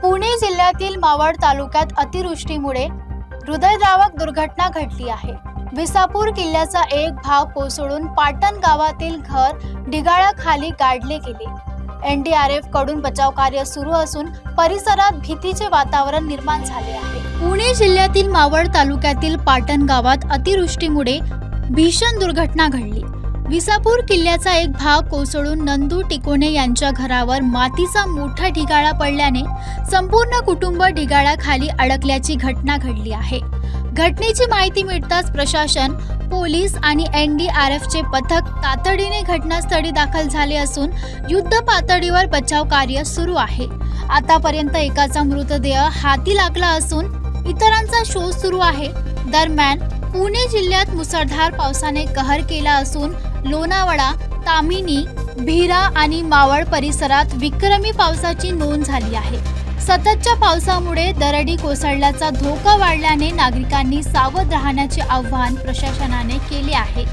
पुणे जिल्ह्यातील मावळ तालुक्यात अतिवृष्टीमुळे हृदयद्रावक दुर्घटना घडली आहे। विसापूर किल्ल्याचा एक भाग कोसळून पाटण गावातील घर ढिगाळाखाली गाडले गेले। एनडीआरएफ कडून बचाव कार्य सुरू असून परिसरात भीतीचे वातावरण निर्माण झाले आहे। पुणे जिल्ह्यातील मावळ तालुक्यातील पाटण गावात अतिवृष्टीमुळे भीषण दुर्घटना घडली। विसापूर किल्ल्याचा एक भाग कोसळून नंदू टिकोणे यांच्या घरावर मातीचा मोठा ढिगाळा पडल्याने संपूर्ण कुटुंब ढिगाळाखाली अडकल्याची घटना घडली आहे। घटनेची माहिती मिळताच प्रशासन, पोलीस आणि एनडीआरएफचे पथक तातडीने घटनास्थळी दाखल झाले असून युद्ध पातळीवर बचाव कार्य सुरू आहे। आतापर्यंत एकाचा मृतदेह हाती लागला असून इतरांचा शोध सुरू आहे। दरम्यान पुणे जिल्ह्यात मुसळधार पावसाने कहर केला असून लोणावळा, तामिनी, भीरा आणि मावळ परिसरात विक्रमी पावसाची नोंद झाली आहे। सततच्या पावसामुळे दरडी कोसळण्याचा धोका वाढल्याने नागरिकांनी सावध राहण्याचे आवाहन प्रशासनाने केले आहे।